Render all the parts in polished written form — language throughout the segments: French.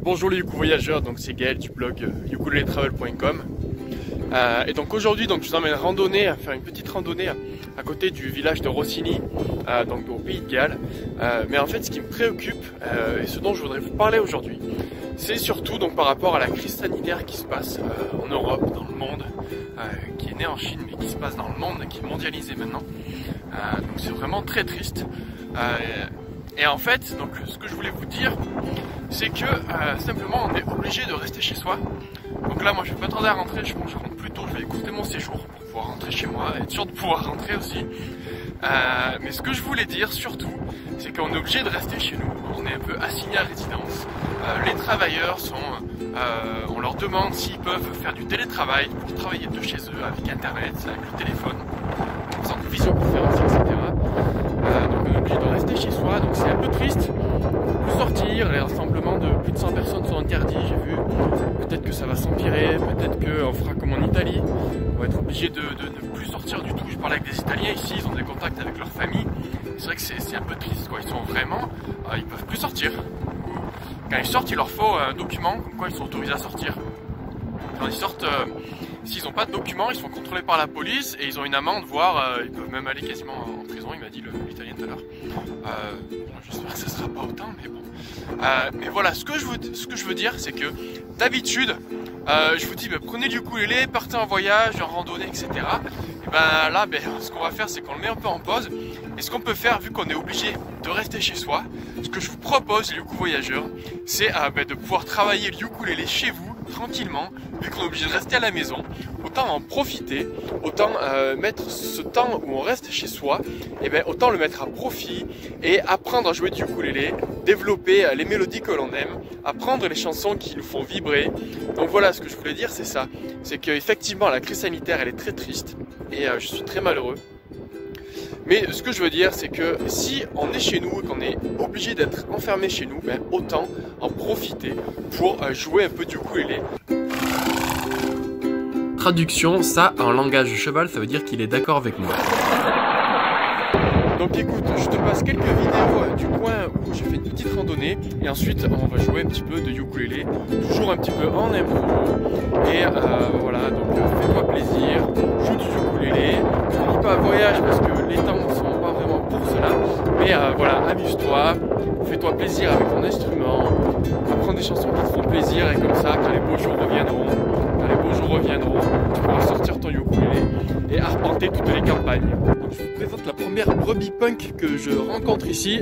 Bonjour les Yuku voyageurs, donc c'est Gaël du blog ukuleletravel.com. Et donc aujourd'hui je vous emmène faire une petite randonnée à côté du village de Rossini, donc au pays de Galles. Mais en fait ce qui me préoccupe et ce dont je voudrais vous parler aujourd'hui, c'est surtout donc par rapport à la crise sanitaire qui se passe en Europe, dans le monde, qui est née en Chine mais qui se passe dans le monde, qui est mondialisée maintenant. Donc c'est vraiment très triste. Et en fait, donc ce que je voulais vous dire, c'est que simplement on est obligé de rester chez soi. Donc là moi je vais pas tarder à rentrer, je rentre plus tôt, je vais écourter mon séjour pour pouvoir rentrer chez moi, être sûr de pouvoir rentrer aussi. Mais ce que je voulais dire surtout, c'est qu'on est obligé de rester chez nous, on est un peu assigné à résidence. Les travailleurs on leur demande s'ils peuvent faire du télétravail pour travailler de chez eux avec internet, avec le téléphone, en faisant des visioconférences, etc. Donc on est obligé de rester chez soi, donc c'est un peu triste. On peut plus sortir, les rassemblements de plus de 100 personnes sont interdits, j'ai vu. Peut-être que ça va s'empirer, peut-être qu'on fera comme en Italie. On va être obligé de ne plus sortir du tout. Je parlais avec des Italiens ici, ils ont des contacts avec leur famille. C'est vrai que c'est un peu triste, quoi. Ils sont vraiment, ils peuvent plus sortir. Quand ils sortent, il leur faut un document comme quoi ils sont autorisés à sortir. Quand ils sortent, s'ils n'ont pas de document, ils sont contrôlés par la police et ils ont une amende, voire ils peuvent même aller quasiment en prison, il m'a dit l'Italien tout à l'heure. J'espère que ça sera pas autant, mais bon. Mais voilà, ce que je veux dire, c'est que d'habitude, je vous dis, prenez du ukulélé, partez en voyage, en randonnée, etc. Et ben là, ce qu'on va faire, c'est qu'on le met un peu en pause. Et ce qu'on peut faire, vu qu'on est obligé de rester chez soi, ce que je vous propose, les Yuku voyageurs, c'est de pouvoir travailler le ukulélé chez vous, tranquillement, vu qu'on est obligé de rester à la maison. Autant en profiter, autant mettre ce temps où on reste chez soi, et autant le mettre à profit et apprendre à jouer du ukulélé, développer les mélodies que l'on aime, apprendre les chansons qui nous font vibrer. Donc voilà, ce que je voulais dire, c'est ça. C'est qu'effectivement, la crise sanitaire, elle est très triste et je suis très malheureux. Mais ce que je veux dire, c'est que si on est chez nous et qu'on est obligé d'être enfermé chez nous, autant en profiter pour jouer un peu du ukulélé. Traduction, ça en langage cheval, ça veut dire qu'il est d'accord avec moi. Donc écoute, je te passe quelques vidéos du coin où j'ai fait une petite randonnée et ensuite on va jouer un petit peu de ukulélé, toujours un petit peu en impro. Et voilà, donc fais-toi plaisir, joue du ukulélé. Je ne dis pas voyage parce que les temps ne sont pas vraiment pour cela, mais voilà, amuse-toi, fais-toi plaisir avec ton instrument, apprends des chansons qui te font plaisir et comme ça, quand les beaux jours reviendront, tu pourras sortir ton ukulélé et arpenter toutes les campagnes. Donc, je vous présente la première brebis punk que je rencontre ici.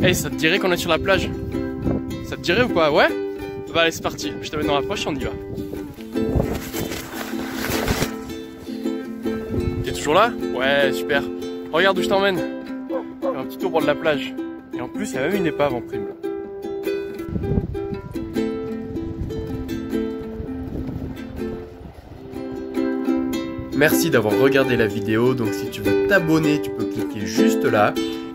Hey, ça te dirait qu'on est sur la plage? Ça te dirait ou pas? Ouais? Bah allez, c'est parti. Je t'amène dans la poche et on y va. T'es toujours là? Ouais, super. Regarde où je t'emmène. Un petit tour au bord de la plage. Et en plus, il y a même une épave en prime. Merci d'avoir regardé la vidéo. Donc si tu veux t'abonner, tu peux cliquer juste là.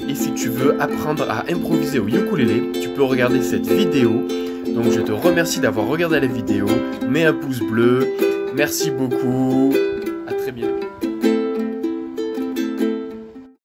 Et si tu veux apprendre à improviser au ukulélé, tu peux regarder cette vidéo. Donc je te remercie d'avoir regardé la vidéo. Mets un pouce bleu. Merci beaucoup.